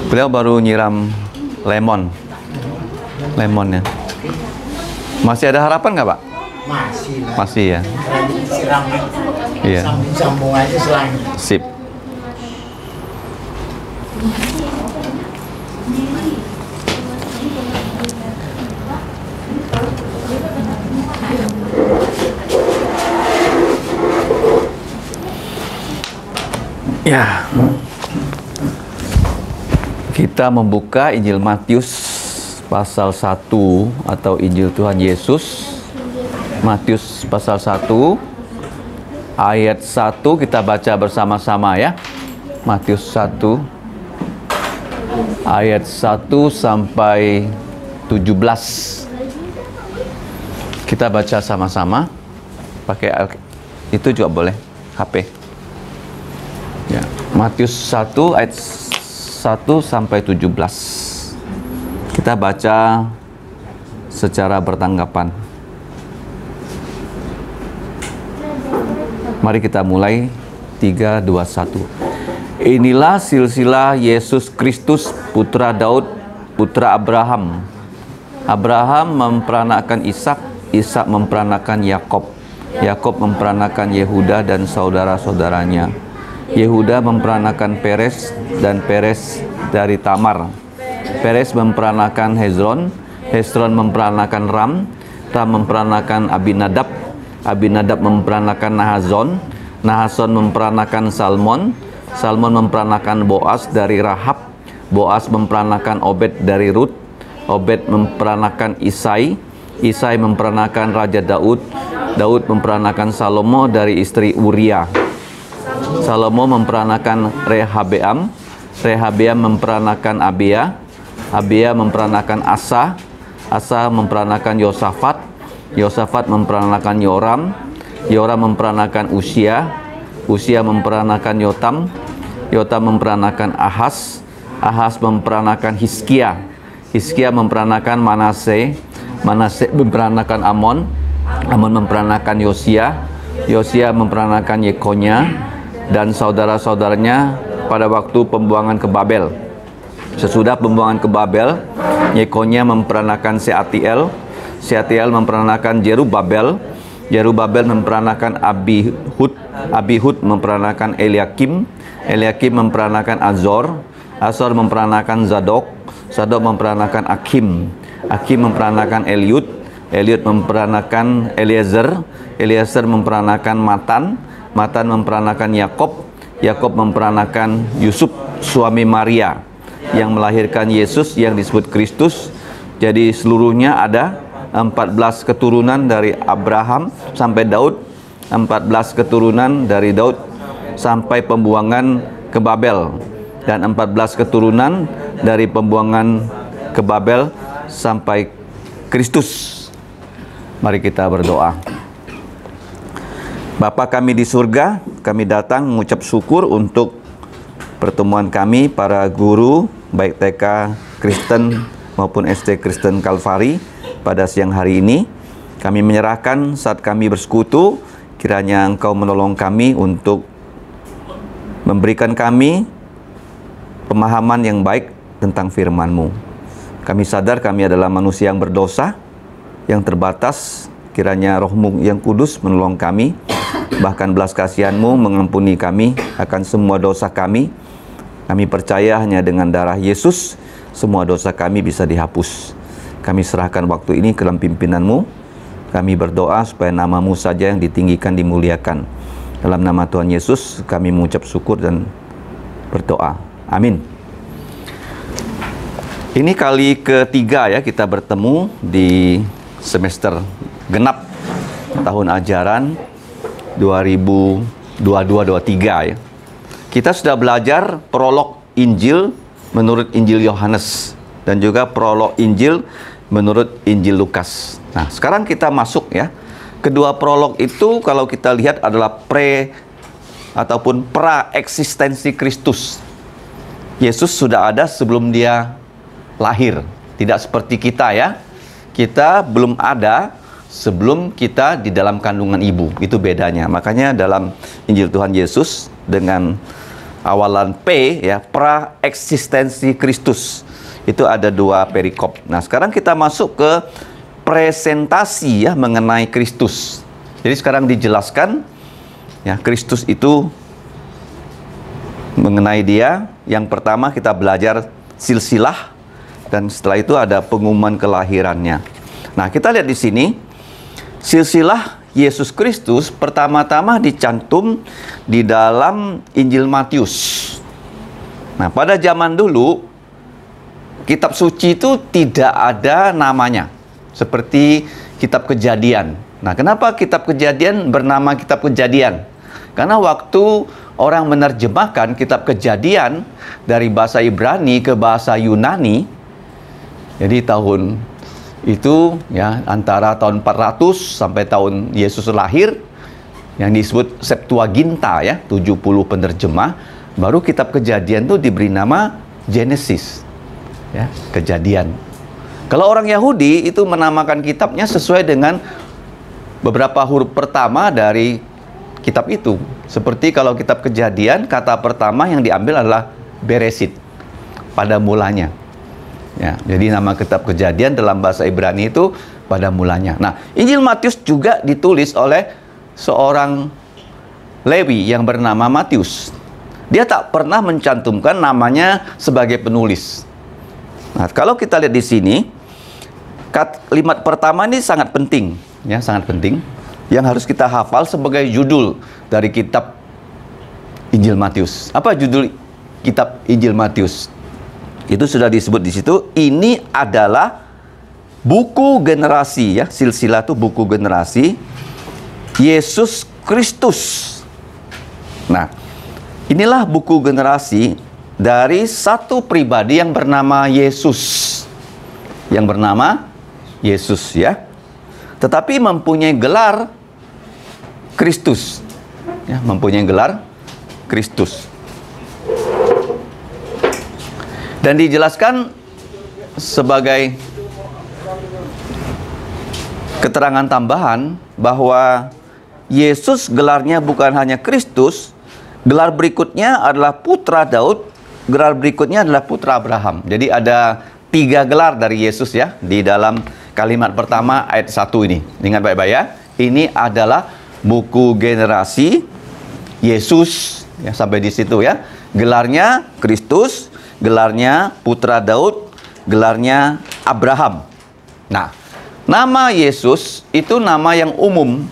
Beliau baru nyiram lemonnya. Masih ada harapan nggak, Pak? Masih lah. Masih ya. Siram. Iya. Sambung aja selain. Sip. Ya. Kita membuka Injil Matius pasal 1 atau Injil Tuhan Yesus. Matius pasal 1 ayat 1 kita baca bersama-sama ya. Matius 1 ayat 1 sampai 17. Kita baca sama-sama. Pakai itu juga boleh, HP. Ya, Matius 1 ayat 1 sampai 17. Kita baca secara bertanggapan. Mari kita mulai. 3, 2, 1. Inilah silsilah Yesus Kristus, putra Daud, putra Abraham. Abraham memperanakan Ishak, Ishak memperanakan Yakob, Yakob memperanakan Yehuda dan saudara-saudaranya. Yehuda memperanakan Peres, dan Peres dari Tamar. Peres memperanakan Hezron, Hezron memperanakan Ram, Ram memperanakan Abinadab, Abinadab memperanakan Nahazon, Nahazon memperanakan Salmon, Salmon memperanakan Boas dari Rahab, Boas memperanakan Obed dari Rut, Obed memperanakan Isai, Isai memperanakan Raja Daud, Daud memperanakan Salomo dari istri Uria, Salomo memperanakan Rehabeam, Rehabeam memperanakan Abia, Abia memperanakan Asa, Asa memperanakan Yosafat, Yosafat memperanakan Yoram, Yoram memperanakan Usia, Usia memperanakan Yotam, Yotam memperanakan Ahaz, Ahaz memperanakan Hizkia, Hizkia memperanakan Manase, Manase memperanakan Amon, Amon memperanakan Yosia, Yosia memperanakan Yekonya dan saudara-saudaranya pada waktu pembuangan ke Babel. Sesudah pembuangan ke Babel, Yekonya memperanakan Sealtiel, Sealtiel memperanakan Jerubabel, Jerubabel memperanakan Abihud, Abihud memperanakan Eliakim, Eliakim memperanakan Azor, Azor memperanakan Zadok, Zadok memperanakan Akim, Akim memperanakan Eliud, Eliud memperanakan Eliezer, Eliezer memperanakan Matan, Matan memperanakan Yakob, Yakob memperanakan Yusuf suami Maria yang melahirkan Yesus yang disebut Kristus. Jadi seluruhnya ada 14 keturunan dari Abraham sampai Daud, 14 keturunan dari Daud sampai pembuangan ke Babel, dan 14 keturunan dari pembuangan ke Babel sampai Kristus. Mari kita berdoa. Bapa kami di surga, kami datang mengucap syukur untuk pertemuan kami para guru baik TK Kristen maupun SD Kristen Kalvari pada siang hari ini. Kami menyerahkan saat kami bersekutu, kiranya Engkau menolong kami untuk memberikan kami pemahaman yang baik tentang firman-Mu. Kami sadar kami adalah manusia yang berdosa, yang terbatas. Kiranya Roh-Mu yang kudus menolong kami, bahkan belas kasihan-Mu mengampuni kami akan semua dosa kami. Kami percaya hanya dengan darah Yesus semua dosa kami bisa dihapus. Kami serahkan waktu ini ke dalam pimpinan-Mu. Kami berdoa supaya nama-Mu saja yang ditinggikan, dimuliakan. Dalam nama Tuhan Yesus kami mengucap syukur dan berdoa. Amin. Ini kali ketiga ya kita bertemu di semester genap tahun ajaran 2022-23 ya. Kita sudah belajar prolog Injil menurut Injil Yohanes dan juga prolog Injil menurut Injil Lukas. Nah, sekarang kita masuk ya. Kedua prolog itu kalau kita lihat adalah ataupun pra-eksistensi Kristus. Yesus sudah ada sebelum dia lahir. Tidak seperti kita ya. Kita belum ada sebelum kita di dalam kandungan ibu. Itu bedanya. Makanya dalam Injil Tuhan Yesus dengan awalan P ya, praeksistensi Kristus. Itu ada 2 perikop. Nah, sekarang kita masuk ke presentasi ya mengenai Kristus. Jadi sekarang dijelaskan ya Kristus itu mengenai dia. Yang pertama kita belajar silsilah, dan setelah itu ada pengumuman kelahirannya. Nah, kita lihat di sini silsilah Yesus Kristus pertama-tama dicantum di dalam Injil Matius. Nah, pada zaman dulu kitab suci itu tidak ada namanya, seperti kitab Kejadian. Nah, kenapa kitab Kejadian bernama kitab Kejadian? Karena waktu orang menerjemahkan kitab Kejadian dari bahasa Ibrani ke bahasa Yunani, jadi tahun itu ya antara tahun 400 sampai tahun Yesus lahir, yang disebut Septuaginta ya, 70 penerjemah, baru kitab Kejadian itu diberi nama Genesis. Ya, Kejadian. Kalau orang Yahudi itu menamakan kitabnya sesuai dengan beberapa huruf pertama dari kitab itu. Seperti kalau kitab Kejadian, kata pertama yang diambil adalah Beresit, pada mulanya. Ya, jadi nama kitab Kejadian dalam bahasa Ibrani itu pada mulanya. Nah, Injil Matius juga ditulis oleh seorang Lewi yang bernama Matius. Dia tak pernah mencantumkan namanya sebagai penulis. Nah, kalau kita lihat di sini, kalimat pertama ini sangat penting, ya, sangat penting, yang harus kita hafal sebagai judul dari kitab Injil Matius. Apa judul kitab Injil Matius? Itu sudah disebut di situ. Ini adalah buku generasi, ya, silsilah itu buku generasi Yesus Kristus. Nah, inilah buku generasi dari satu pribadi yang bernama Yesus. Yang bernama Yesus, ya. Tetapi mempunyai gelar Kristus. Ya, mempunyai gelar Kristus. Dan dijelaskan sebagai keterangan tambahan bahwa Yesus gelarnya bukan hanya Kristus, gelar berikutnya adalah putra Daud, gelar berikutnya adalah putra Abraham. Jadi ada 3 gelar dari Yesus ya di dalam kalimat pertama ayat 1 ini. Ingat baik-baik ya. Ini adalah buku generasi Yesus ya, sampai di situ ya. Gelarnya Kristus, gelarnya putra Daud, gelarnya Abraham. Nah, nama Yesus itu nama yang umum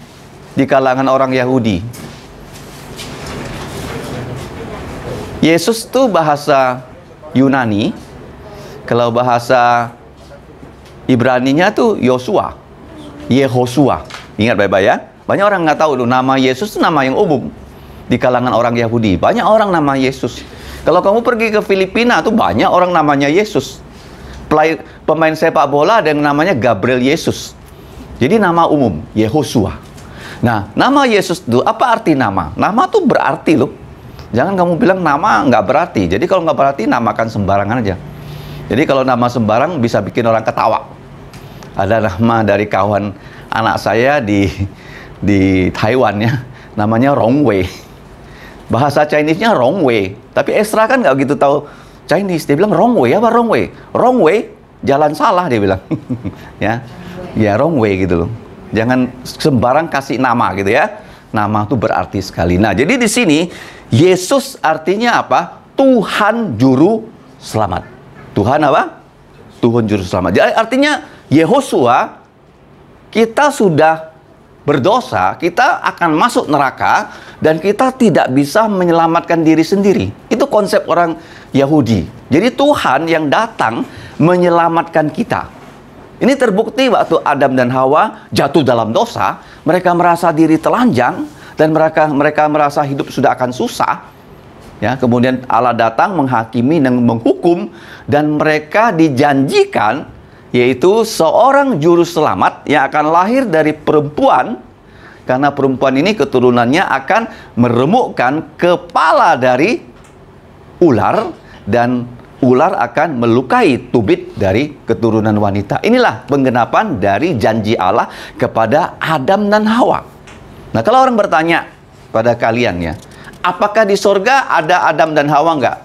di kalangan orang Yahudi. Yesus itu bahasa Yunani. Kalau bahasa Ibraninya tuh Yosua, Yehosua. Ingat baik-baik ya. Banyak orang nggak tahu tuh nama Yesus itu nama yang umum di kalangan orang Yahudi. Banyak orang nama Yesus. Kalau kamu pergi ke Filipina tuh banyak orang namanya Yesus. Pemain sepak bola ada yang namanya Gabriel Yesus. Jadi nama umum Yehosua. Nah, nama Yesus itu apa arti nama? Nama tuh berarti loh. Jangan kamu bilang nama nggak berarti. Jadi kalau nggak berarti namakan sembarangan aja. Jadi kalau nama sembarang bisa bikin orang ketawa. Ada nama dari kawan anak saya di Taiwan ya, namanya Rong Wei. Bahasa Chinese-nya Rong Wei. Tapi Esra kan nggak gitu tahu Chinese. Dia bilang Rong Wei apa Rong Wei? Rong Wei, jalan salah dia bilang. ya Rong Wei gitu loh. Jangan sembarang kasih nama gitu ya. Nama itu berarti sekali. Nah, jadi di sini Yesus artinya apa? Tuhan juru selamat. Tuhan apa? Tuhan juru selamat. Jadi artinya Yehosua, kita sudah berdosa, kita akan masuk neraka dan kita tidak bisa menyelamatkan diri sendiri. Itu konsep orang Yahudi. Jadi Tuhan yang datang menyelamatkan kita. Ini terbukti waktu Adam dan Hawa jatuh dalam dosa, mereka merasa diri telanjang dan mereka merasa hidup sudah akan susah. Ya, kemudian Allah datang menghakimi dan menghukum, dan mereka dijanjikan yaitu seorang juru selamat yang akan lahir dari perempuan, karena perempuan ini keturunannya akan meremukkan kepala dari ular, dan ular akan melukai tubit dari keturunan wanita. Inilah penggenapan dari janji Allah kepada Adam dan Hawa. Nah, kalau orang bertanya pada kalian ya, Apakah di sorga ada Adam dan Hawa enggak?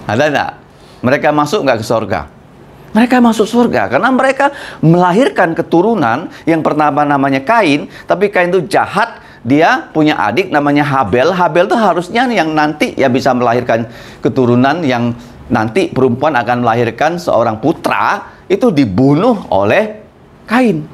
Ada enggak? Mereka masuk enggak ke sorga? Mereka masuk surga karena mereka melahirkan keturunan yang pertama namanya Kain, tapi Kain itu jahat, dia punya adik namanya Habel. Habel itu harusnya yang nanti ya bisa melahirkan keturunan yang nanti perempuan akan melahirkan seorang putra, itu dibunuh oleh Kain.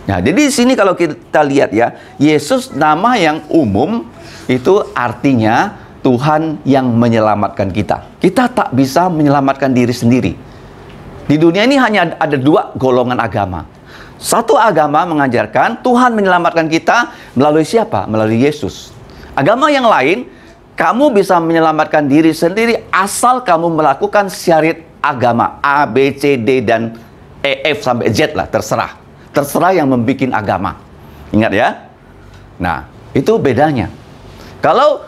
Nah, jadi di sini kalau kita lihat ya, Yesus nama yang umum itu artinya Tuhan yang menyelamatkan kita. Kita tak bisa menyelamatkan diri sendiri. Di dunia ini hanya ada dua golongan agama. Satu agama mengajarkan Tuhan menyelamatkan kita melalui siapa? Melalui Yesus. Agama yang lain, kamu bisa menyelamatkan diri sendiri asal kamu melakukan syariat agama A, B, C, D, dan E, F sampai Z lah, terserah. Terserah yang membuat agama. Ingat ya? Nah, itu bedanya. Kalau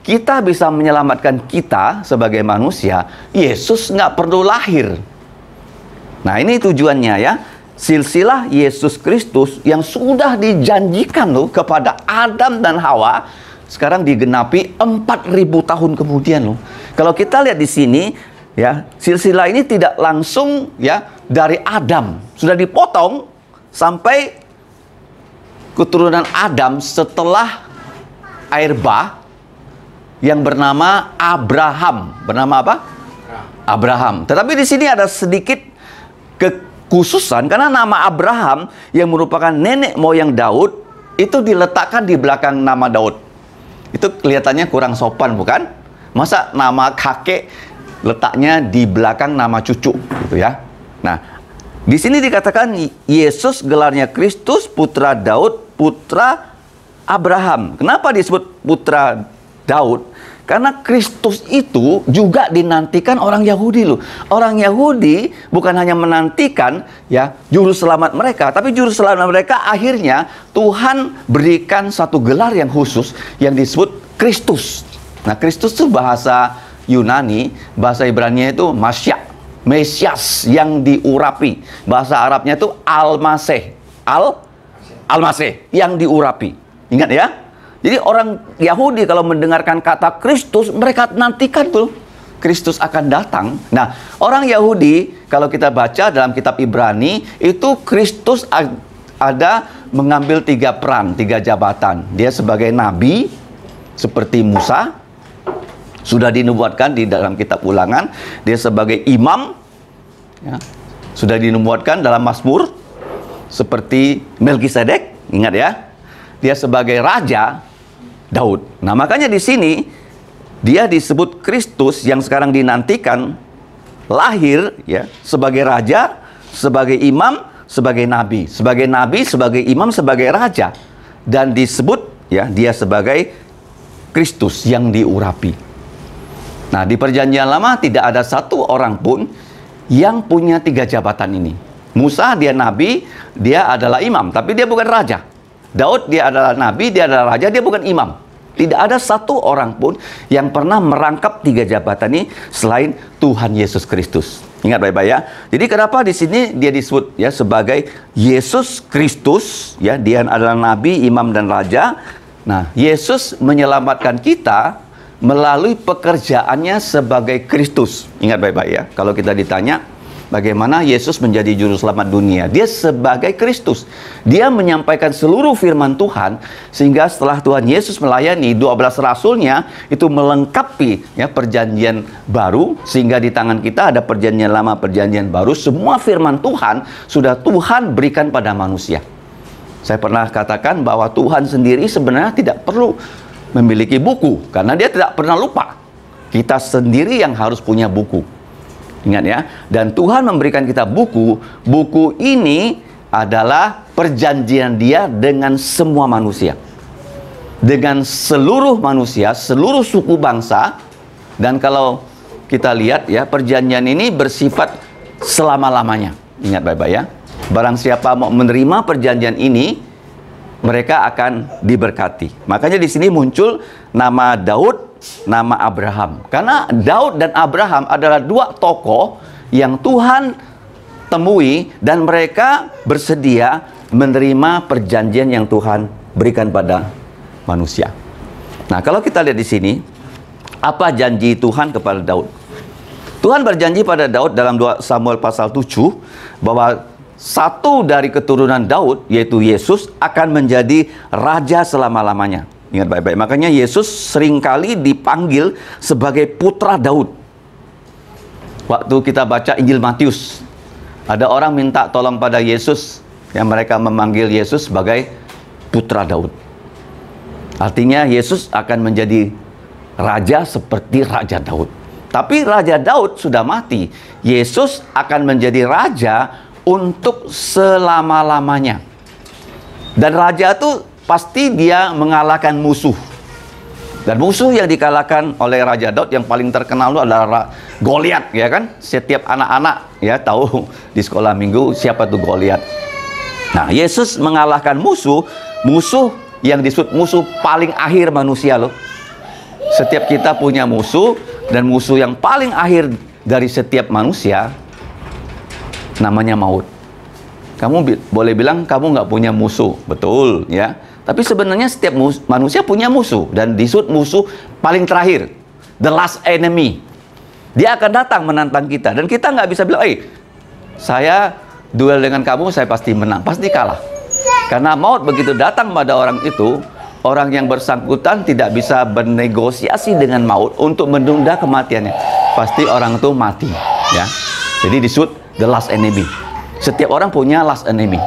kita bisa menyelamatkan kita sebagai manusia, Yesus nggak perlu lahir. Nah, ini tujuannya ya. Silsilah Yesus Kristus yang sudah dijanjikan loh kepada Adam dan Hawa, sekarang digenapi 4.000 tahun kemudian loh. Kalau kita lihat di sini ya, silsilah ini tidak langsung ya dari Adam, sudah dipotong sampai keturunan Adam setelah air bah yang bernama Abraham. Bernama apa? Abraham. Tetapi di sini ada sedikit kekhususan karena nama Abraham yang merupakan nenek moyang Daud itu diletakkan di belakang nama Daud. Itu kelihatannya kurang sopan, bukan? Masa nama kakek letaknya di belakang nama cucu, gitu ya. Nah, di sini dikatakan Yesus gelarnya Kristus, putra Daud, putra Abraham. Kenapa disebut putra Daud? Karena Kristus itu juga dinantikan orang Yahudi loh. Orang Yahudi bukan hanya menantikan ya juru selamat mereka, tapi juru selamat mereka akhirnya Tuhan berikan satu gelar yang khusus yang disebut Kristus. Nah, Kristus itu bahasa Yunani, bahasa Ibrani itu Masya, Mesias yang diurapi. Bahasa Arabnya itu Al-Masih, Al-Masih yang diurapi. Ingat ya? Jadi orang Yahudi kalau mendengarkan kata Kristus, mereka nantikan tuh Kristus akan datang. Nah, orang Yahudi kalau kita baca dalam kitab Ibrani, itu Kristus ada mengambil 3 peran, 3 jabatan. Dia sebagai nabi seperti Musa, sudah dinubuatkan di dalam kitab Ulangan. Dia sebagai imam, ya, sudah dinubuatkan dalam Mazmur seperti Melkisedek, ingat ya. Dia sebagai raja, Daud. Nah, makanya di sini dia disebut Kristus yang sekarang dinantikan lahir ya sebagai raja, sebagai imam, sebagai nabi, sebagai imam, sebagai raja, dan disebut ya dia sebagai Kristus yang diurapi. Nah, di Perjanjian Lama tidak ada satu orang pun yang punya 3 jabatan ini. Musa dia nabi, dia adalah imam, tapi dia bukan raja. Daud dia adalah nabi, dia adalah raja, dia bukan imam. Tidak ada satu orang pun yang pernah merangkap 3 jabatan ini selain Tuhan Yesus Kristus. Ingat baik-baik ya. Jadi kenapa di sini dia disebut ya sebagai Yesus Kristus ya, dia adalah nabi, imam dan raja. Nah, Yesus menyelamatkan kita melalui pekerjaannya sebagai Kristus. Ingat baik-baik ya. Kalau kita ditanya bagaimana Yesus menjadi juru selamat dunia, dia sebagai Kristus. Dia menyampaikan seluruh firman Tuhan, sehingga setelah Tuhan Yesus melayani 12 rasulnya, itu melengkapi ya perjanjian baru, sehingga di tangan kita ada perjanjian lama, perjanjian baru. Semua firman Tuhan sudah Tuhan berikan pada manusia. Saya pernah katakan bahwa Tuhan sendiri sebenarnya tidak perlu memiliki buku, karena dia tidak pernah lupa. Kita sendiri yang harus punya buku. Ingat ya, dan Tuhan memberikan kita buku. Buku ini adalah perjanjian dia dengan semua manusia, dengan seluruh manusia, seluruh suku bangsa. Dan kalau kita lihat ya, perjanjian ini bersifat selama-lamanya. Ingat baik-baik ya, barang siapa mau menerima perjanjian ini, mereka akan diberkati. Makanya di sini muncul nama Daud, nama Abraham. Karena Daud dan Abraham adalah 2 tokoh yang Tuhan temui dan mereka bersedia menerima perjanjian yang Tuhan berikan pada manusia. Nah, kalau kita lihat di sini, apa janji Tuhan kepada Daud? Tuhan berjanji pada Daud dalam 2 Samuel pasal 7 bahwa satu dari keturunan Daud, yaitu Yesus, akan menjadi raja selama-lamanya. Ingat baik-baik. Makanya Yesus seringkali dipanggil sebagai putra Daud. Waktu kita baca Injil Matius, ada orang minta tolong pada Yesus, yang mereka memanggil Yesus sebagai putra Daud. Artinya Yesus akan menjadi raja seperti Raja Daud. Tapi Raja Daud sudah mati. Yesus akan menjadi raja untuk selama-lamanya. Dan raja itu pasti dia mengalahkan musuh. Dan musuh yang dikalahkan oleh Raja Daud yang paling terkenal itu adalah Goliat, ya kan? Setiap anak-anak ya tahu di sekolah minggu siapa tuh Goliat. Nah, Yesus mengalahkan musuh yang disebut musuh paling akhir manusia loh. Setiap kita punya musuh, dan musuh yang paling akhir dari setiap manusia namanya maut. Kamu boleh bilang kamu nggak punya musuh, betul ya. Tapi sebenarnya setiap manusia punya musuh, dan disebut musuh paling terakhir, the last enemy. Dia akan datang menantang kita, dan kita nggak bisa bilang, saya duel dengan kamu, saya pasti menang, pasti kalah. Karena maut begitu datang pada orang itu, orang yang bersangkutan tidak bisa bernegosiasi dengan maut untuk menunda kematiannya. Pasti orang itu mati, ya. Jadi disebut the last enemy. Setiap orang punya last enemy,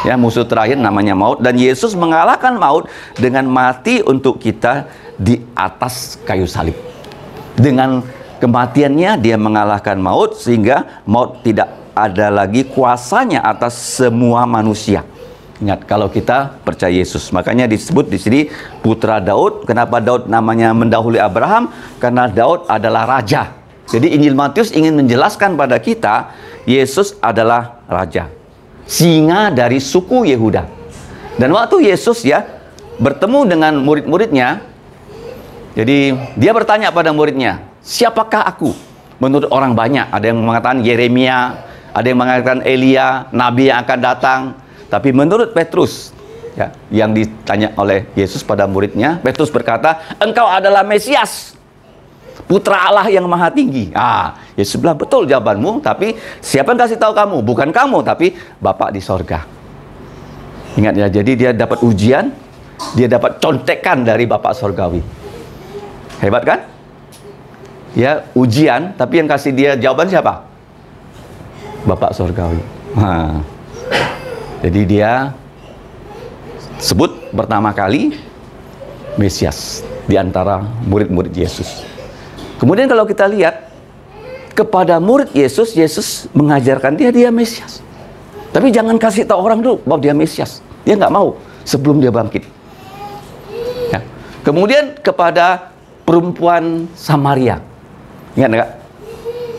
ya, musuh terakhir namanya maut. Dan Yesus mengalahkan maut dengan mati untuk kita di atas kayu salib. Dengan kematiannya dia mengalahkan maut, sehingga maut tidak ada lagi kuasanya atas semua manusia. Ingat, kalau kita percaya Yesus, makanya disebut di sini putra Daud. Kenapa Daud namanya mendahului Abraham? Karena Daud adalah raja. Jadi Injil Matius ingin menjelaskan pada kita, Yesus adalah raja, singa dari suku Yehuda. Dan waktu Yesus ya bertemu dengan murid-muridnya, jadi dia bertanya pada muridnya, siapakah aku? Menurut orang banyak, ada yang mengatakan Yeremia, ada yang mengatakan Elia, nabi yang akan datang. Tapi menurut Petrus, ya, yang ditanya oleh Yesus pada muridnya, Petrus berkata, engkau adalah Mesias, putra Allah yang maha tinggi. Yesus bilang, betul jawabanmu, tapi siapa yang kasih tahu kamu? Bukan kamu, tapi Bapa di sorga. Ingat ya, jadi dia dapat ujian, dia dapat contekan dari Bapa sorgawi. Hebat kan? Ya, ujian, tapi yang kasih dia jawaban siapa? Bapa sorgawi. Jadi dia sebut pertama kali Mesias di antara murid-murid Yesus. Kemudian kalau kita lihat kepada murid Yesus, Yesus mengajarkan dia Mesias. Tapi jangan kasih tahu orang dulu bahwa dia Mesias. Dia nggak mau sebelum dia bangkit. Ya. Kemudian kepada perempuan Samaria. Ingat nggak?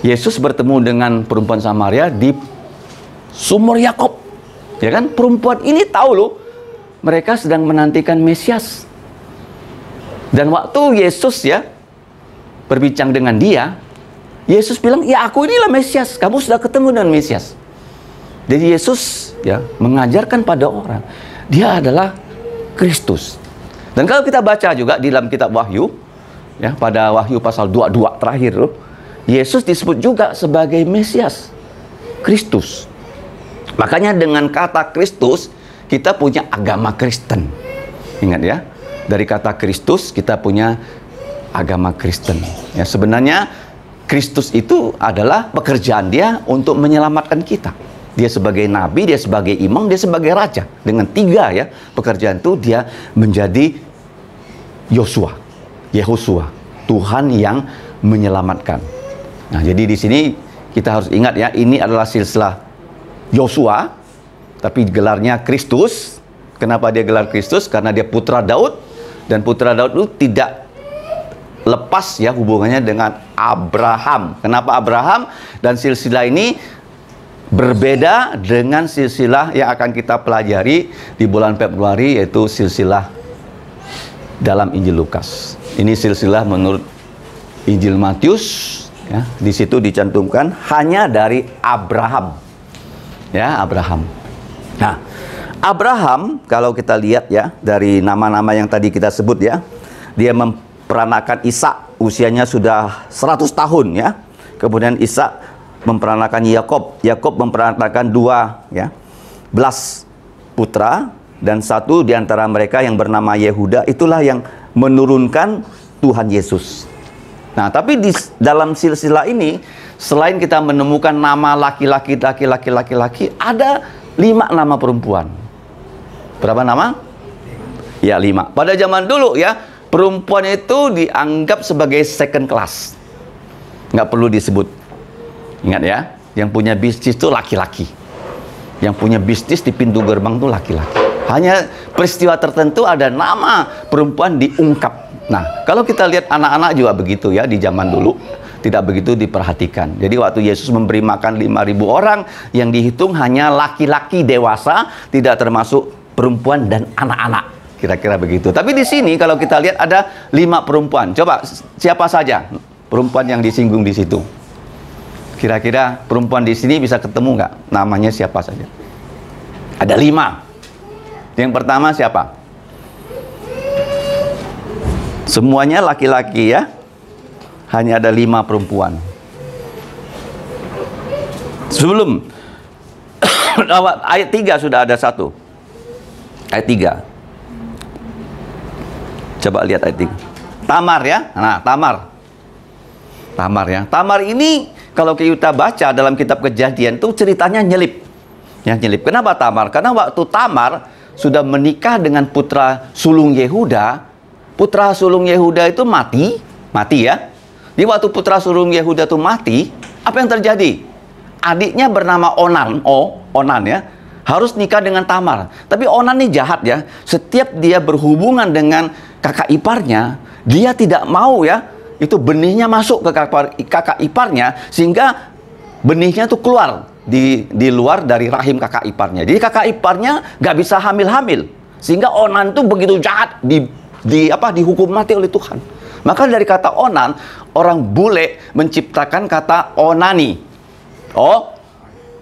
Yesus bertemu dengan perempuan Samaria di sumur Yakob. Ya kan, perempuan ini tahu loh, mereka sedang menantikan Mesias. Dan waktu Yesus ya berbincang dengan dia, Yesus bilang, ya aku inilah Mesias, kamu sudah ketemu dengan Mesias. Jadi Yesus ya mengajarkan pada orang, dia adalah Kristus. Dan kalau kita baca juga di dalam kitab Wahyu, ya pada Wahyu pasal 22 terakhir loh, Yesus disebut juga sebagai Mesias, Kristus. Makanya dengan kata Kristus, kita punya agama Kristen. Ingat ya, dari kata Kristus kita punya agama Kristen. Ya, sebenarnya Kristus itu adalah pekerjaan dia untuk menyelamatkan kita. Dia sebagai nabi, dia sebagai imam, dia sebagai raja. Dengan 3 ya pekerjaan itu dia menjadi Yehosua, Tuhan yang menyelamatkan. Nah, jadi di sini kita harus ingat ya, ini adalah silsilah Yosua, tapi gelarnya Kristus. Kenapa dia gelar Kristus? Karena dia putra Daud, dan putra Daud itu tidak lepas ya hubungannya dengan Abraham. Kenapa Abraham? Dan silsilah ini berbeda dengan silsilah yang akan kita pelajari di bulan Februari, yaitu silsilah dalam Injil Lukas. Ini silsilah menurut Injil Matius ya, di situ dicantumkan hanya dari Abraham. Ya, Abraham. Nah, Abraham kalau kita lihat ya dari nama-nama yang tadi kita sebut ya, dia memperanakan Ishak, usianya sudah 100 tahun ya. Kemudian Ishak memperanakan Yakob, Yakob memperanakan 12 putra, dan satu di antara mereka yang bernama Yehuda, itulah yang menurunkan Tuhan Yesus. Nah, tapi di dalam silsilah ini, selain kita menemukan nama laki-laki, ada 5 nama perempuan. Berapa nama? Ya, 5. Pada zaman dulu ya, perempuan itu dianggap sebagai second class. Nggak perlu disebut. Ingat ya, yang punya bisnis itu laki-laki. Yang punya bisnis di pintu gerbang itu laki-laki. Hanya peristiwa tertentu ada nama perempuan diungkap. Nah, kalau kita lihat anak-anak juga begitu ya, di zaman dulu tidak begitu diperhatikan. Jadi waktu Yesus memberi makan 5.000 orang, yang dihitung hanya laki-laki dewasa, tidak termasuk perempuan dan anak-anak. Kira-kira begitu. Tapi di sini kalau kita lihat ada 5 perempuan. Coba siapa saja perempuan yang disinggung di situ? Kira-kira perempuan di sini bisa ketemu nggak? Namanya siapa saja? Ada 5. Yang pertama siapa? Semuanya laki-laki ya. Hanya ada 5 perempuan. Sebelum ayat 3 sudah ada 1. Ayat 3. Coba lihat ayat 3. Tamar ya. Nah, Tamar ya. Tamar ini kalau kita baca dalam kitab Kejadian itu ceritanya nyelip. Ya, nyelip. Kenapa Tamar? Karena waktu Tamar sudah menikah dengan putra sulung Yehuda, putra sulung Yehuda itu mati ya. Di waktu putra sulung Yehuda itu mati, apa yang terjadi? Adiknya bernama Onan ya, harus nikah dengan Tamar. Tapi Onan ini jahat ya. Setiap dia berhubungan dengan kakak iparnya, dia tidak mau ya, itu benihnya masuk ke kakak iparnya, sehingga benihnya itu keluar di luar dari rahim kakak iparnya. Jadi kakak iparnya nggak bisa hamil-hamil, sehingga Onan itu begitu jahat, dihukum mati oleh Tuhan. Maka dari kata Onan, orang bule menciptakan kata onani.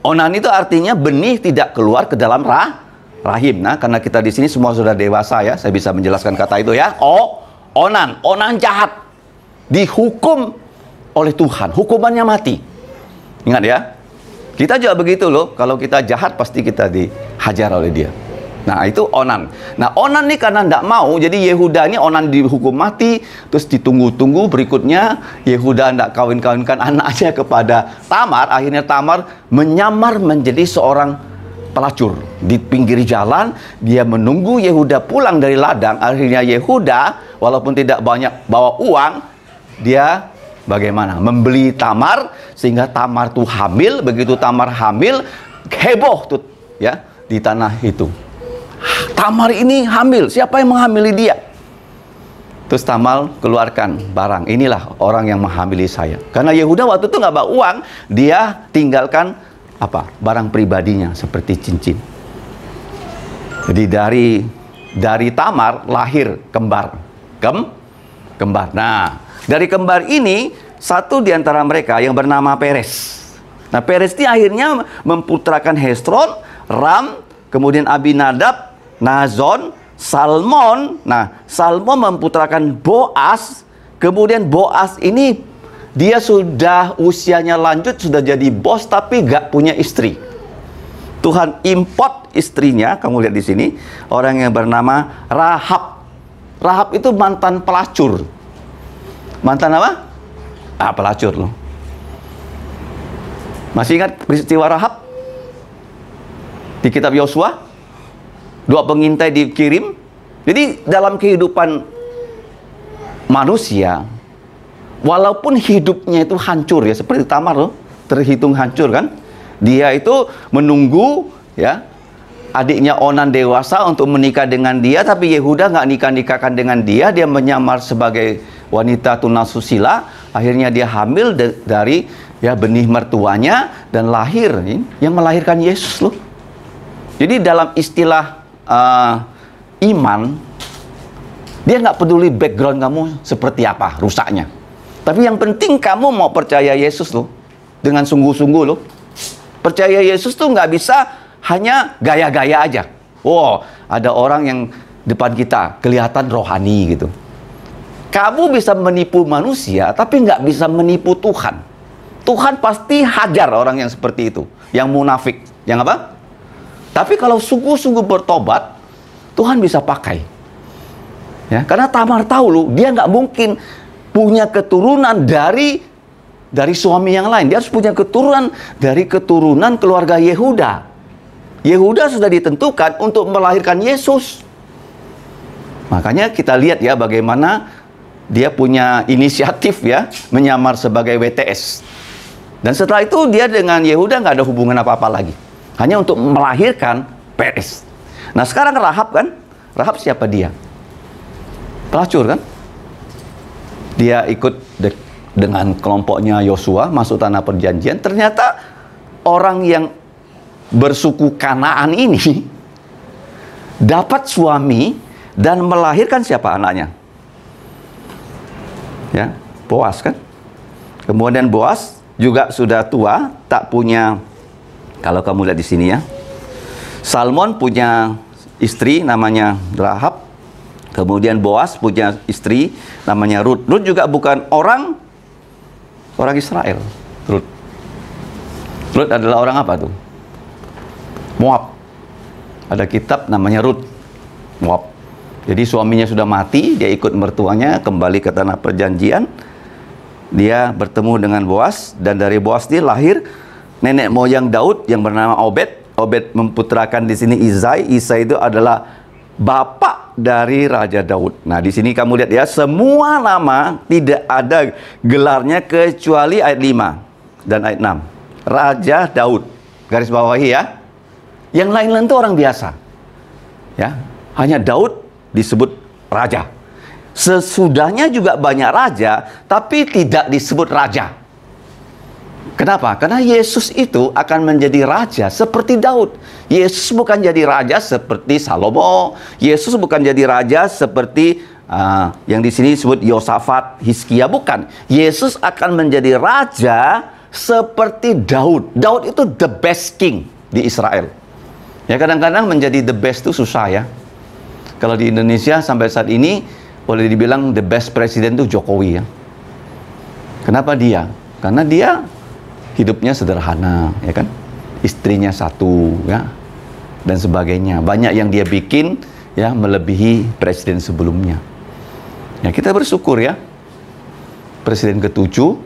Onani itu artinya benih tidak keluar ke dalam rahim. Nah, karena kita di sini semua sudah dewasa ya, saya bisa menjelaskan kata itu ya. Onan jahat, dihukum oleh Tuhan, hukumannya mati. Ingat ya, kita juga begitu loh. Kalau kita jahat pasti kita dihajar oleh dia. Nah, itu Onan. Nah, Onan nih karena tidak mau, jadi Yehuda ini Onan dihukum mati, terus ditunggu-tunggu berikutnya Yehuda tidak kawin-kawinkan anaknya kepada Tamar. Akhirnya Tamar menyamar menjadi seorang pelacur. Di pinggir jalan, dia menunggu Yehuda pulang dari ladang. Akhirnya Yehuda, walaupun tidak banyak bawa uang, dia bagaimana? Membeli Tamar, sehingga Tamar tuh hamil. Begitu Tamar hamil, heboh tuh ya di tanah itu. Tamar ini hamil, siapa yang menghamili dia? Terus Tamar keluarkan barang, inilah orang yang menghamili saya. Karena Yehuda waktu itu nggak bawa uang, dia tinggalkan barang pribadinya seperti cincin. Jadi dari Tamar lahir kembar. Nah, dari kembar ini satu di antara mereka yang bernama Peres. Nah, Peres ini akhirnya memputrakan Hesron, Ram, kemudian Abinadab, Nazon, Salmon. Nah, Salmon memputrakan Boas. Kemudian Boas ini dia sudah usianya lanjut, sudah jadi bos tapi gak punya istri. Tuhan import istrinya, kamu lihat di sini, orang yang bernama Rahab. Rahab itu mantan pelacur. Mantan apa? Pelacur loh. Masih ingat peristiwa Rahab di kitab Yosua? 2 pengintai dikirim. Jadi dalam kehidupan manusia, walaupun hidupnya itu hancur ya, seperti Tamar loh, terhitung hancur kan. Dia itu menunggu ya adiknya Onan dewasa untuk menikah dengan dia, tapi Yehuda nggak nikah-nikahkan dengan dia. Dia menyamar sebagai wanita tunasusila. Akhirnya dia hamil dari ya benih mertuanya dan lahir, yang melahirkan Yesus loh. Jadi dalam istilah iman, dia nggak peduli background kamu seperti apa rusaknya, tapi yang penting kamu mau percaya Yesus loh, dengan sungguh-sungguh loh. Percaya Yesus tuh nggak bisa hanya gaya-gaya aja. Ada orang yang depan kita kelihatan rohani gitu, kamu bisa menipu manusia, tapi nggak bisa menipu Tuhan. Tuhan pasti hajar orang yang seperti itu, yang munafik, yang apa? Tapi kalau sungguh-sungguh bertobat, Tuhan bisa pakai. Ya, karena Tamar tahu loh, dia nggak mungkin punya keturunan dari suami yang lain. Dia harus punya keturunan dari keturunan keluarga Yehuda. Yehuda sudah ditentukan untuk melahirkan Yesus. Makanya kita lihat ya bagaimana dia punya inisiatif ya menyamar sebagai WTS. Dan setelah itu dia dengan Yehuda nggak ada hubungan apa-apa lagi. Hanya untuk melahirkan Peres. Nah sekarang Rahab kan, Rahab siapa dia? Pelacur kan? Dia ikut dengan kelompoknya Yosua masuk tanah perjanjian. Ternyata orang yang bersuku Kanaan ini dapat suami dan melahirkan siapa anaknya? Ya, Boas kan? Kemudian Boas juga sudah tua, tak punya. Kalau kamu lihat di sini ya, Salmon punya istri namanya Rahab. Kemudian Boas punya istri namanya Ruth. Ruth juga bukan orang Israel. Ruth adalah orang apa tuh? Moab. Ada kitab namanya Ruth, Moab. Jadi suaminya sudah mati, dia ikut mertuanya kembali ke tanah perjanjian. Dia bertemu dengan Boas, dan dari Boas dia lahir nenek moyang Daud yang bernama Obed. Obed memputrakan di sini Isai. Isai itu adalah bapak dari Raja Daud. Nah, di sini kamu lihat ya, semua nama tidak ada gelarnya kecuali ayat 5 dan ayat 6. Raja Daud. Garis bawahi ya. Yang lain-lain itu orang biasa. Ya, hanya Daud disebut raja. Sesudahnya juga banyak raja, tapi tidak disebut raja. Kenapa? Karena Yesus itu akan menjadi raja seperti Daud. Yesus bukan jadi raja seperti Salomo. Yesus bukan jadi raja seperti yang di sini disebut Yosafat, Hizkia, bukan. Yesus akan menjadi raja seperti Daud. Daud itu the best king di Israel. Ya, kadang-kadang menjadi the best itu susah ya. Kalau di Indonesia sampai saat ini boleh dibilang the best presiden itu Jokowi ya. Kenapa dia? Karena dia hidupnya sederhana, ya kan? Istrinya satu, ya, dan sebagainya. Banyak yang dia bikin, ya, melebihi presiden sebelumnya. Ya, kita bersyukur ya. Presiden ke-7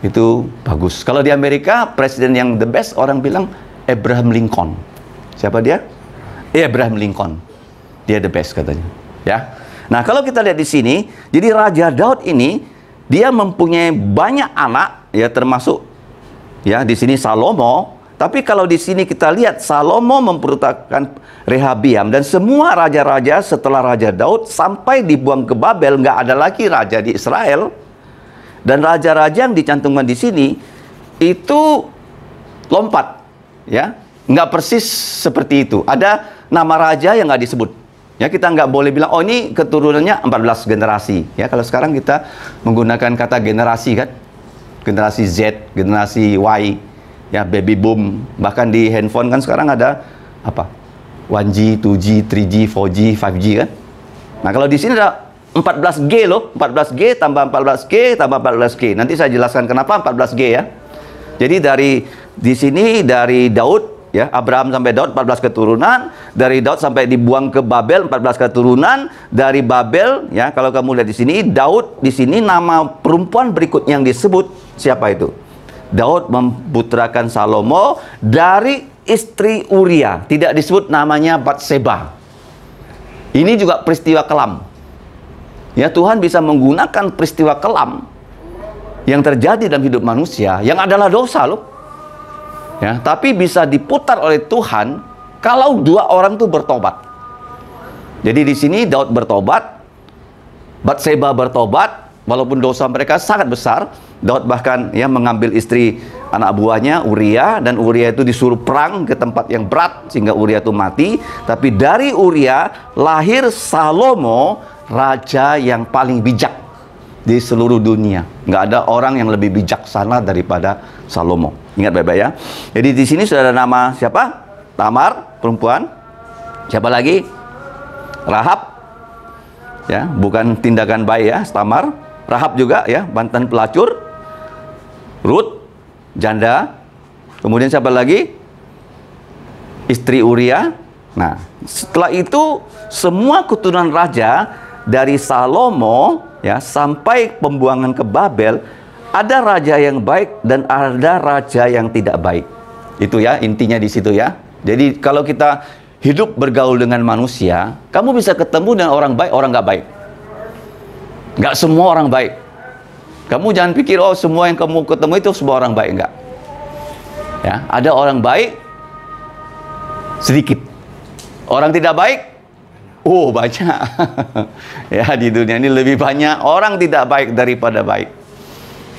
itu bagus. Kalau di Amerika, presiden yang the best orang bilang Abraham Lincoln. Siapa dia? Abraham Lincoln. Dia the best katanya. Ya. Nah, kalau kita lihat di sini, jadi Raja Daud ini dia mempunyai banyak anak, ya, termasuk ya di sini Salomo. Tapi kalau di sini kita lihat Salomo memperutakan Rehabiam, dan semua raja-raja setelah Raja Daud sampai dibuang ke Babel, nggak ada lagi raja di Israel. Dan raja-raja yang dicantumkan di sini itu lompat, ya, nggak persis seperti itu. Ada nama raja yang nggak disebut. Ya, kita nggak boleh bilang, oh ini keturunannya 14 generasi. Ya, kalau sekarang kita menggunakan kata generasi kan, generasi Z, generasi Y, ya, baby boom. Bahkan di handphone kan sekarang ada apa? 1G, 2G, 3G, 4G, 5G kan. Nah, kalau di sini ada 14G loh, 14G tambah 14G tambah 14G. Nanti saya jelaskan kenapa 14G ya. Jadi di sini dari Daud, ya, Abraham sampai Daud 14 keturunan, dari Daud sampai dibuang ke Babel 14 keturunan, dari Babel, ya, kalau kamu lihat di sini Daud, di sini nama perempuan berikut yang disebut siapa itu? Daud memputrakan Salomo dari istri Uria, tidak disebut namanya Batseba. Ini juga peristiwa kelam. Ya, Tuhan bisa menggunakan peristiwa kelam yang terjadi dalam hidup manusia yang adalah dosa loh. Ya, tapi bisa diputar oleh Tuhan kalau dua orang itu bertobat. Jadi di sini Daud bertobat, Batseba bertobat, walaupun dosa mereka sangat besar. Daud bahkan ya mengambil istri anak buahnya Uria, dan Uria itu disuruh perang ke tempat yang berat sehingga Uria itu mati. Tapi dari Uria lahir Salomo, raja yang paling bijak di seluruh dunia. Nggak ada orang yang lebih bijaksana daripada Salomo. Ingat baik-baik ya. Jadi di sini sudah ada nama siapa? Tamar, perempuan. Siapa lagi? Rahab. ya, bukan tindakan baik ya, Tamar. Rahab juga ya, mantan pelacur. Ruth, janda. Kemudian siapa lagi? Istri Uria. Nah, setelah itu semua keturunan raja dari Salomo ya sampai pembuangan ke Babel, ada raja yang baik dan ada raja yang tidak baik. Itu ya intinya di situ ya. Jadi kalau kita hidup bergaul dengan manusia, kamu bisa ketemu dengan orang baik, orang nggak baik. Nggak semua orang baik. Kamu jangan pikir oh semua yang kamu ketemu itu semua orang baik, enggak. Ya, ada orang baik sedikit. Orang tidak baik, oh banyak. Ya, di dunia ini lebih banyak orang tidak baik daripada baik.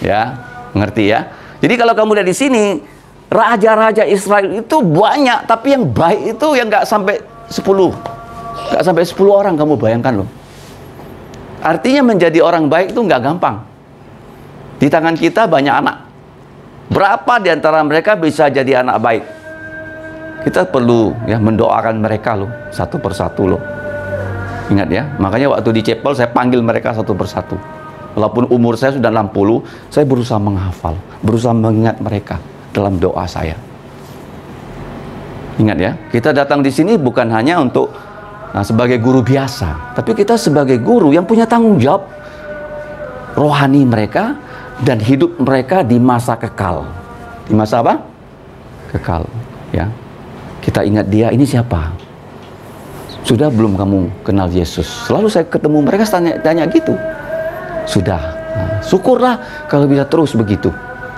Ya, ngerti ya? Jadi kalau kamu lihat di sini, raja-raja Israel itu banyak, tapi yang baik itu yang nggak sampai 10. Nggak sampai 10 orang, kamu bayangkan loh. Artinya menjadi orang baik itu nggak gampang. Di tangan kita banyak anak. Berapa di antara mereka bisa jadi anak baik? Kita perlu ya mendoakan mereka loh, satu persatu loh. Ingat ya, makanya waktu di chapel saya panggil mereka satu persatu. Walaupun umur saya sudah 60, saya berusaha menghafal, berusaha mengingat mereka dalam doa saya. Ingat ya, kita datang di sini bukan hanya untuk sebagai guru biasa, tapi kita sebagai guru yang punya tanggung jawab rohani mereka dan hidup mereka di masa kekal. Di masa apa? Kekal, ya. Kita ingat dia, ini siapa? Sudah belum kamu kenal Yesus? Selalu saya ketemu mereka tanya gitu. Sudah. Nah, syukurlah kalau bisa terus begitu.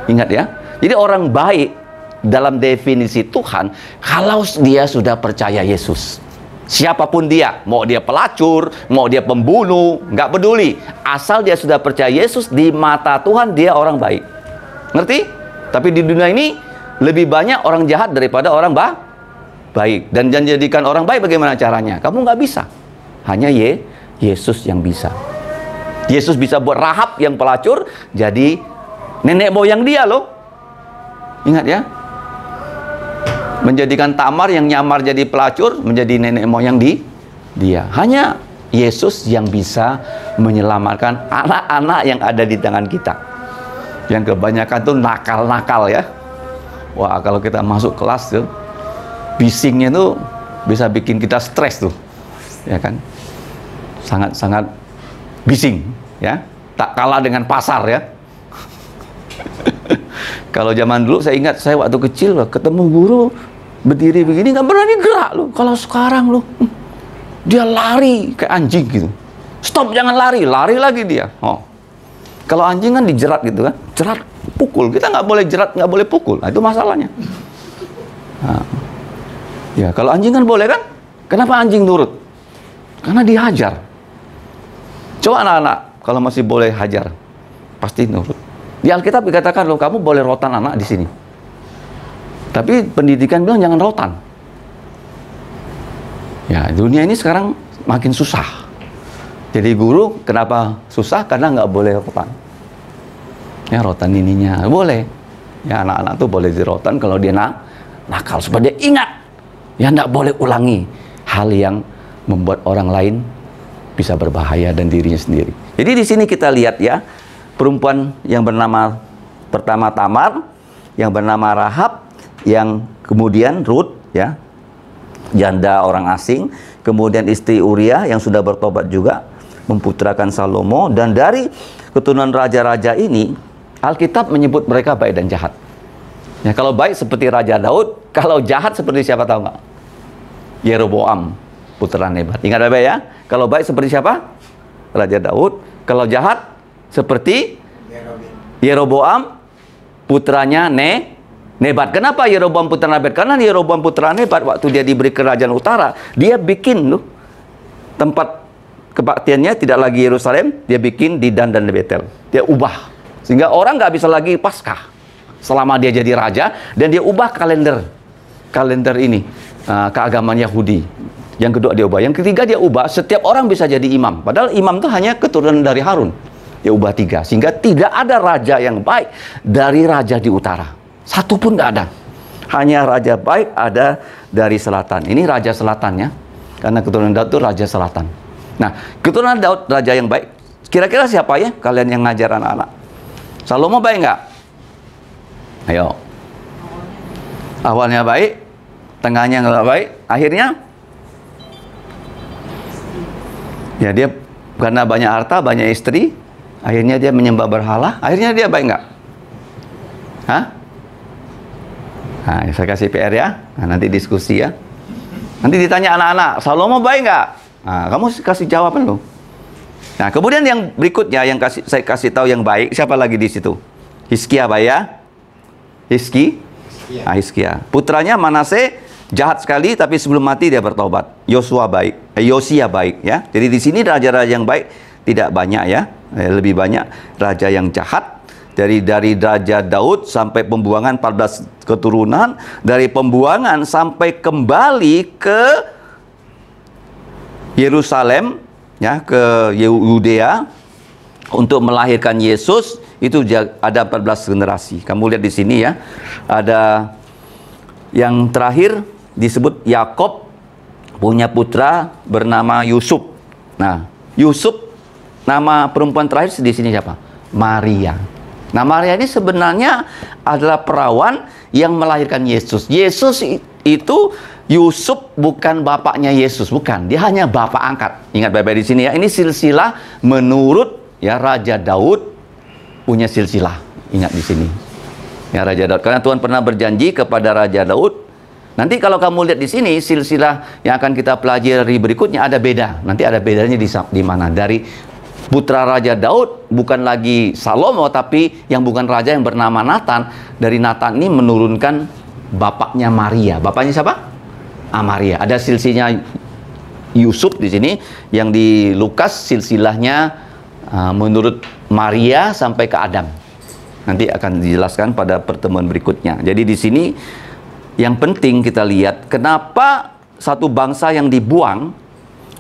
Ingat ya. Jadi orang baik dalam definisi Tuhan, kalau dia sudah percaya Yesus. Siapapun dia, mau dia pelacur, mau dia pembunuh, nggak peduli. Asal dia sudah percaya Yesus, di mata Tuhan dia orang baik. Ngerti? Tapi di dunia ini lebih banyak orang jahat daripada orang baik. Dan jadikan orang baik bagaimana caranya? Kamu nggak bisa. Hanya Yesus yang bisa. Yesus bisa buat Rahab yang pelacur jadi nenek moyang dia loh. Ingat ya. Menjadikan Tamar yang nyamar jadi pelacur menjadi nenek moyang dia. Hanya Yesus yang bisa menyelamatkan anak-anak yang ada di tangan kita. Yang kebanyakan tuh nakal-nakal ya. Wah, kalau kita masuk kelas tuh bisingnya tuh bisa bikin kita stres tuh, ya kan? Sangat-sangat bising, ya. Tak kalah dengan pasar ya. Kalau zaman dulu saya ingat saya waktu kecil ketemu guru berdiri begini nggak berani gerak loh. Kalau sekarang loh dia lari kayak anjing gitu. Stop, jangan lari, lari lagi dia. Oh, kalau anjing kan dijerat gitu kan, jerat pukul. Kita nggak boleh jerat, nggak boleh pukul. Nah, itu masalahnya. Nah, ya, kalau anjing kan boleh kan? Kenapa anjing nurut? Karena dihajar. Coba anak-anak, kalau masih boleh hajar, pasti nurut. Di Alkitab dikatakan loh, kamu boleh rotan anak di sini. Tapi pendidikan bilang jangan rotan. Ya, dunia ini sekarang makin susah. Jadi guru kenapa susah? Karena nggak boleh rotan. Ya, rotan ininya boleh. Ya, anak-anak tuh boleh dirotan kalau dia nakal supaya dia ingat. Ya, tidak boleh ulangi hal yang membuat orang lain bisa berbahaya dan dirinya sendiri. Jadi di sini kita lihat ya, perempuan yang bernama pertama Tamar, yang bernama Rahab, yang kemudian Ruth ya, janda orang asing, kemudian istri Uria yang sudah bertobat juga, memputrakan Salomo, dan dari keturunan raja-raja ini Alkitab menyebut mereka baik dan jahat. Ya, kalau baik seperti Raja Daud, kalau jahat seperti siapa tahu nggak? Yeroboam, putra Nebat. Ingat baik ya? Kalau baik seperti siapa? Raja Daud. Kalau jahat seperti Yeroboam, putranya Nebat. Kenapa Yeroboam putra Nebat? Karena Yeroboam putra Nebat waktu dia diberi kerajaan utara, dia bikin loh tempat kebaktiannya tidak lagi Yerusalem, dia bikin di Dan dan di Betel. Dia ubah sehingga orang nggak bisa lagi Paskah selama dia jadi raja, dan dia ubah kalender ini keagamaan Yahudi. Yang kedua dia ubah, yang ketiga dia ubah setiap orang bisa jadi imam, padahal imam itu hanya keturunan dari Harun. Dia ubah 3 sehingga tidak ada raja yang baik dari raja di utara, satu pun nggak ada. Hanya raja baik ada dari selatan. Ini raja selatan ya, karena keturunan Daud itu raja selatan. Nah, keturunan Daud raja yang baik. Kira-kira siapa ya kalian yang ngajar anak-anak? Salomo baik nggak? Ayo. Awalnya baik, tengahnya nggak baik, akhirnya ya dia karena banyak harta, banyak istri, akhirnya dia menyembah berhala, akhirnya dia baik nggak? Hah? Nah, saya kasih PR ya. Nah, nanti diskusi ya. Nanti ditanya anak-anak, Salomo baik nggak? Nah, kamu kasih jawaban lo. Nah, kemudian yang berikutnya yang saya kasih tahu yang baik, siapa lagi di situ? Hizkia baik ya? Hizkia. Putranya Manase jahat sekali, tapi sebelum mati dia bertobat. Yosia baik ya. Jadi di sini raja-raja yang baik tidak banyak ya. Lebih banyak raja yang jahat. Dari Raja Daud sampai pembuangan 14 keturunan, dari pembuangan sampai kembali ke Yerusalem ya, ke Yudea untuk melahirkan Yesus, itu ada 14 generasi. Kamu lihat di sini ya. Ada yang terakhir disebut Yakob punya putra bernama Yusuf. Nah, Yusuf nama perempuan terakhir di sini siapa? Maria. Nah, Maria ini sebenarnya adalah perawan yang melahirkan Yesus. Yesus itu Yusuf bukan bapaknya Yesus, bukan. Dia hanya bapak angkat. Ingat baik-baik di sini ya. Ini silsilah menurut ya Raja Daud punya silsilah. Ingat di sini. Ya Raja Daud. Karena Tuhan pernah berjanji kepada Raja Daud. Nanti kalau kamu lihat di sini silsilah yang akan kita pelajari berikutnya ada beda. Nanti ada bedanya di mana? Dari putra Raja Daud bukan lagi Salomo, tapi yang bukan raja yang bernama Nathan. Dari Nathan ini menurunkan bapaknya Maria. Bapaknya siapa? Maria. Ada silsilahnya Yusuf di sini, yang di Lukas silsilahnya menurut Maria sampai ke Adam. Nanti akan dijelaskan pada pertemuan berikutnya. Jadi di sini yang penting kita lihat kenapa satu bangsa yang dibuang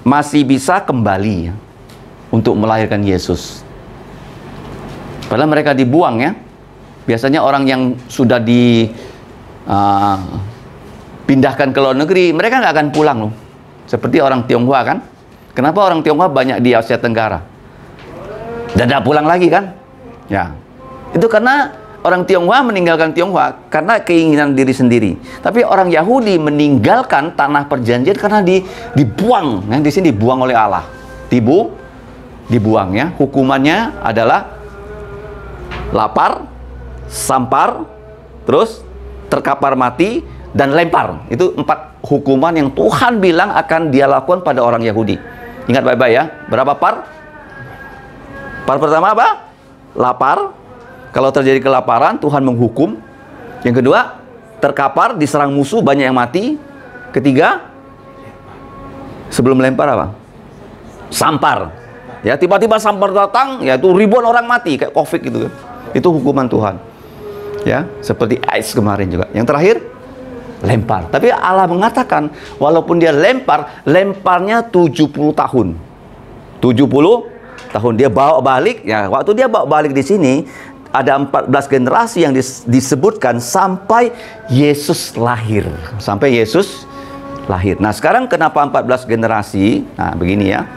masih bisa kembali ya, untuk melahirkan Yesus. Padahal mereka dibuang ya. Biasanya orang yang sudah dipindahkan ke luar negeri, mereka nggak akan pulang loh. Seperti orang Tionghoa kan. Kenapa orang Tionghoa banyak di Asia Tenggara? Dan nggak pulang lagi kan? Ya. Itu karena orang Tionghoa meninggalkan Tionghoa karena keinginan diri sendiri. Tapi orang Yahudi meninggalkan tanah perjanjian karena dibuang. Nah, di sini dibuang oleh Allah. Dibuang ya. Hukumannya adalah lapar, sampar, terus terkapar mati, dan lempar. Itu 4 hukuman yang Tuhan bilang akan dia lakukan pada orang Yahudi. Ingat baik-baik ya. Berapa par? Par pertama apa? Lapar. Kalau terjadi kelaparan, Tuhan menghukum. Yang kedua, terkapar, diserang musuh, banyak yang mati. Ketiga, sebelum lempar apa? Sampar. Ya, tiba-tiba sampar datang, yaitu ribuan orang mati kayak COVID gitu kan. Itu hukuman Tuhan. Ya, seperti AIDS kemarin juga. Yang terakhir, lempar. Tapi Allah mengatakan, walaupun dia lempar, lemparnya 70 tahun. 70 tahun dia bawa balik. Ya, waktu dia bawa balik di sini ada 14 generasi yang disebutkan sampai Yesus lahir. Sampai Yesus lahir. Nah, sekarang kenapa 14 generasi? Nah, begini ya.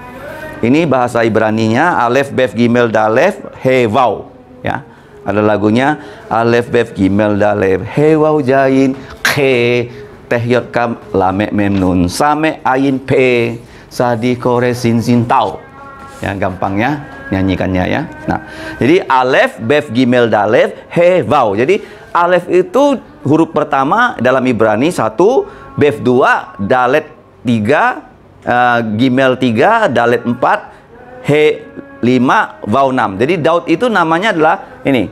Ini bahasa Ibraninya Alef Bef Gimel Dalef Hewau ya. Ada lagunya Alef Bef Gimel Dalef Hewau Jain He Tehyot Kam Lame Memnun Same Ain Pe Sadi Kore Sin Sin Tau. Ya, gampangnya nyanyikannya ya. Nah, jadi Alef Bef Gimel Dalef Hewau. Jadi Alef itu huruf pertama dalam Ibrani 1, Bef 2, Dalet 3, Gimel 3, Dalet 4, He 5, Wau 6. Jadi Daud itu namanya adalah ini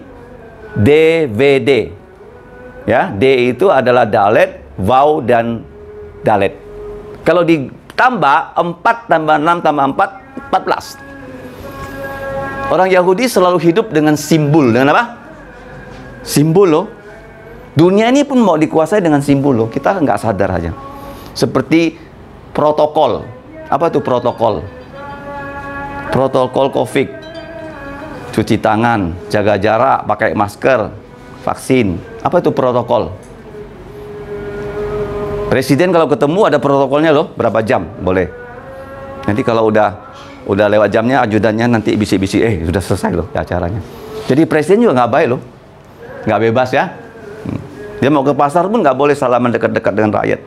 DVD. Ya, D itu adalah Dalet, Wau dan Dalet. Kalau ditambah 4 tambah 6 tambah 4, 14. Orang Yahudi selalu hidup dengan simbol. Dengan apa? Simbol loh. Dunia ini pun mau dikuasai dengan simbol loh. Kita nggak sadar aja. Seperti protokol. Apa itu protokol? Protokol COVID. Cuci tangan, jaga jarak, pakai masker, vaksin. Apa itu protokol? Presiden kalau ketemu ada protokolnya loh. Berapa jam? Boleh. Nanti kalau udah lewat jamnya, ajudannya nanti bisik-bisik, sudah selesai loh acaranya. Jadi presiden juga nggak baik loh, nggak bebas ya. Dia mau ke pasar pun nggak boleh salaman dekat-dekat dengan rakyat,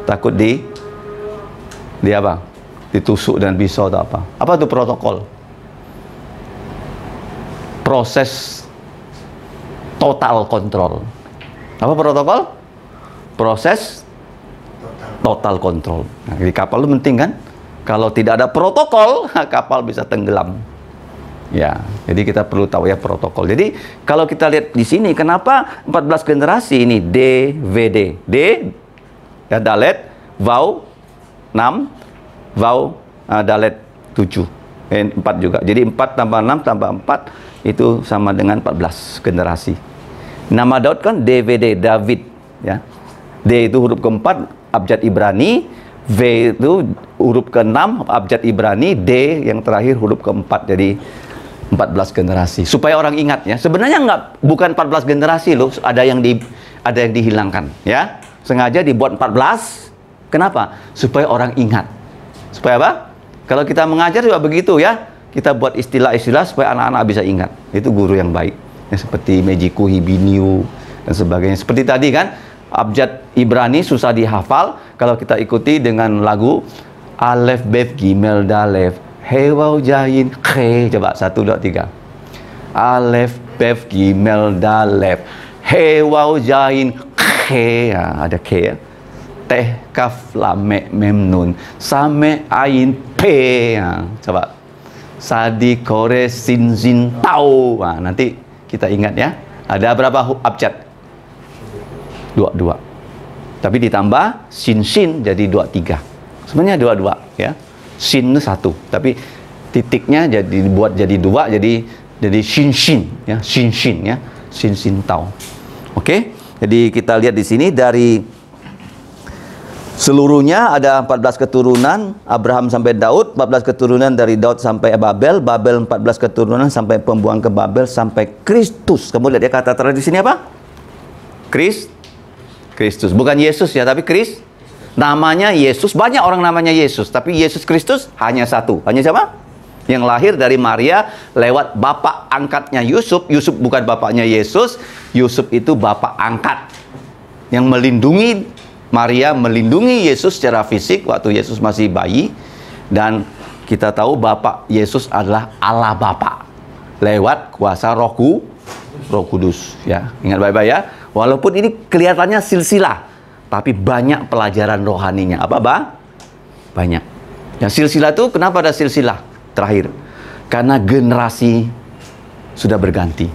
takut dia apa? Ditusuk dan pisau atau apa? Apa itu protokol? Proses total kontrol. Apa protokol? Proses total kontrol. Nah, di kapal itu penting kan? Kalau tidak ada protokol, kapal bisa tenggelam. Ya, jadi kita perlu tahu ya protokol. Jadi kalau kita lihat di sini, kenapa 14 generasi ini DVD? D, ya, Dalet, Vau, 6, Vau, Dalet, 7. 4 juga. Jadi 4 tambah 6 tambah 4 itu sama dengan 14 generasi. Nama Daud kan DVD, David. Ya. D itu huruf keempat, abjad Ibrani. V itu huruf ke-6, abjad Ibrani. D yang terakhir huruf keempat. Jadi 14 generasi. Supaya orang ingat ya. Sebenarnya bukan 14 generasi loh, ada yang dihilangkan ya. Sengaja dibuat 14. Kenapa? Supaya orang ingat. Supaya apa? Kalau kita mengajar juga begitu ya. Kita buat istilah-istilah supaya anak-anak bisa ingat. Itu guru yang baik. Ya, seperti Mejiku Hibiniu dan sebagainya. Seperti tadi kan, abjad Ibrani susah dihafal. Kalau kita ikuti dengan lagu Alef, Bef, Gimel, Dalef, Hewau, Jahin, Khe. Coba 1, 2, 3. Alef, Bef, Gimel, Dalef, Hewau, Jahin, Khe. Nah, ada Khe ya. Teh, Kaf, Lame, Mem, Nun, Same, Ain, Pe. Nah, coba Sadi, Kore, Sin, Zin, Tau. Nah, nanti kita ingat ya. Ada berapa abjad? 22. Tapi ditambah Sin, Sin jadi 23. Sebenarnya 22 ya. Sin itu 1, tapi titiknya dibuat jadi 2, jadi Sin, Sin ya. Sin, Sin ya. Sin, Sin, Tau. Oke. Jadi kita lihat di sini dari seluruhnya ada 14 keturunan Abraham sampai Daud, 14 keturunan dari Daud sampai Babel, Babel 14 keturunan sampai pembuangan ke Babel sampai Kristus. Kamu lihat ya kata terakhir di sini apa? Kristus. Bukan Yesus ya, tapi namanya Yesus. Banyak orang namanya Yesus, tapi Yesus Kristus hanya satu. Hanya siapa? Yang lahir dari Maria lewat bapak angkatnya Yusuf. Yusuf bukan bapaknya Yesus. Yusuf itu bapak angkat yang melindungi Maria, melindungi Yesus secara fisik waktu Yesus masih bayi. Dan kita tahu Bapak Yesus adalah Allah Bapa lewat kuasa Roh Kudus ya. Ingat baik-baik ya. Walaupun ini kelihatannya silsilah, tapi banyak pelajaran rohaninya. Apa, banyak. Ya, silsilah itu kenapa ada silsilah terakhir? Karena generasi sudah berganti.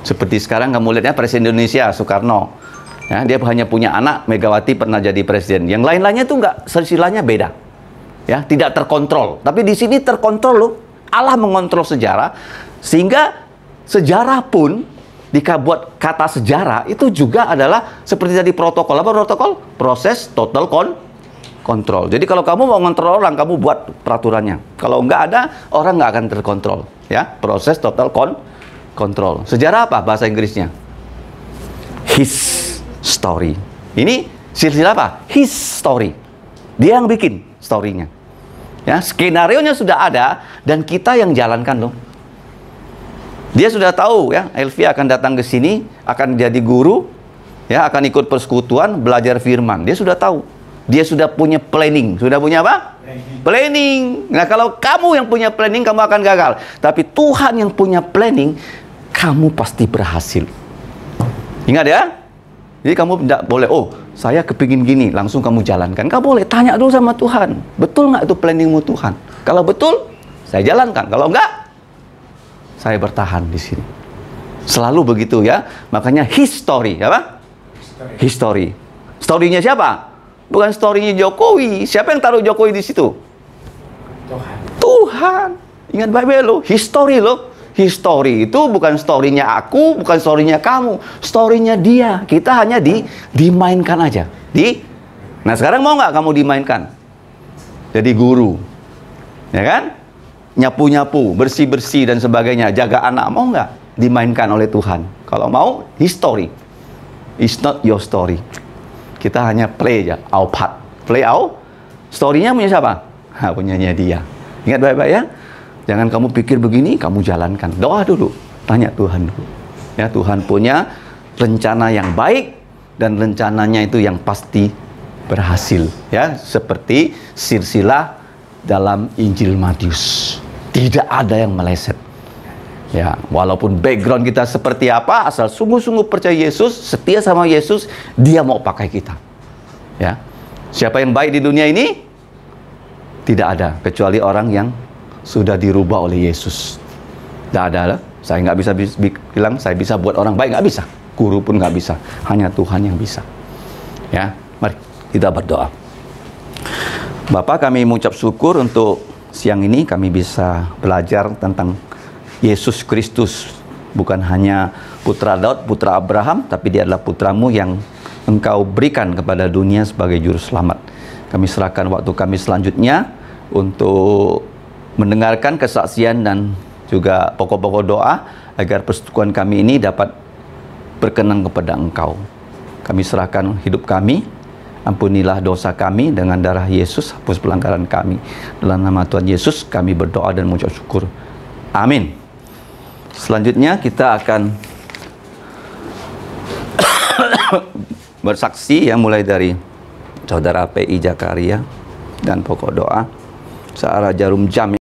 Seperti sekarang kamu lihat ya, Presiden Indonesia Soekarno. Ya, dia hanya punya anak, Megawati pernah jadi presiden. Yang lain-lainnya tuh enggak, silsilahnya beda. Ya, tidak terkontrol. Tapi di sini terkontrol loh. Allah mengontrol sejarah sehingga sejarah pun buat kata sejarah itu juga adalah seperti tadi protokol. Apa protokol? Proses total kontrol. Jadi kalau kamu mau ngontrol orang, kamu buat peraturannya. Kalau enggak ada, orang nggak akan terkontrol. Ya, proses total kontrol. Sejarah apa bahasa Inggrisnya? His story. Ini silsilah apa? His story. Dia yang bikin story-nya. Ya, skenario-nya sudah ada dan kita yang jalankan loh. Dia sudah tahu ya, Elvia akan datang ke sini, akan jadi guru, ya, akan ikut persekutuan, belajar firman. Dia sudah tahu. Dia sudah punya planning. Sudah punya apa? Planning. Nah, kalau kamu yang punya planning, kamu akan gagal. Tapi Tuhan yang punya planning, kamu pasti berhasil. Ingat ya? Jadi kamu tidak boleh, oh saya kepingin gini, langsung kamu jalankan. Kamu boleh tanya dulu sama Tuhan. Betul nggak itu planningmu Tuhan? Kalau betul, saya jalankan. Kalau enggak, saya bertahan di sini. Selalu begitu ya. Makanya history, apa? History. Story-nya siapa? Bukan story-nya Jokowi. Siapa yang taruh Jokowi di situ? Tuhan. Ingat baik-baik loh. History loh. History itu bukan story-nya aku, bukan story-nya kamu. Story-nya dia. Kita hanya dimainkan aja. Nah sekarang mau nggak kamu dimainkan? Jadi guru. Ya kan? Nyapu-nyapu, bersih-bersih dan sebagainya. Jaga anak, mau nggak dimainkan oleh Tuhan? Kalau mau, history. It's not your story. Kita hanya play aja, our part. Play out. Story-nya punya siapa? punyanya dia. Ingat baik-baik ya. Jangan kamu pikir begini, kamu jalankan. Doa dulu, tanya Tuhan dulu. Ya, Tuhan punya rencana yang baik dan rencananya itu yang pasti berhasil. Ya, seperti silsilah dalam Injil Matius. Tidak ada yang meleset. Ya, walaupun background kita seperti apa, asal sungguh-sungguh percaya Yesus, setia sama Yesus, Dia mau pakai kita. Ya, siapa yang baik di dunia ini? Tidak ada, kecuali orang yang sudah dirubah oleh Yesus. Tidak ada. Saya nggak bisa bilang saya bisa buat orang baik, nggak bisa. Guru pun nggak bisa. Hanya Tuhan yang bisa. Ya, mari kita berdoa. Bapa, kami mengucap syukur untuk siang ini kami bisa belajar tentang Yesus Kristus. Bukan hanya putra Daud, putra Abraham, tapi Dia adalah putramu yang Engkau berikan kepada dunia sebagai juru selamat. Kami serahkan waktu kami selanjutnya untuk mendengarkan kesaksian dan juga pokok-pokok doa agar persekutuan kami ini dapat berkenan kepada Engkau. Kami serahkan hidup kami, ampunilah dosa kami dengan darah Yesus, hapus pelanggaran kami. Dalam nama Tuhan Yesus kami berdoa dan mengucap syukur. Amin. Selanjutnya kita akan bersaksi yang mulai dari Saudara P.I. Jakaria dan pokok doa Searah Jarum Jam.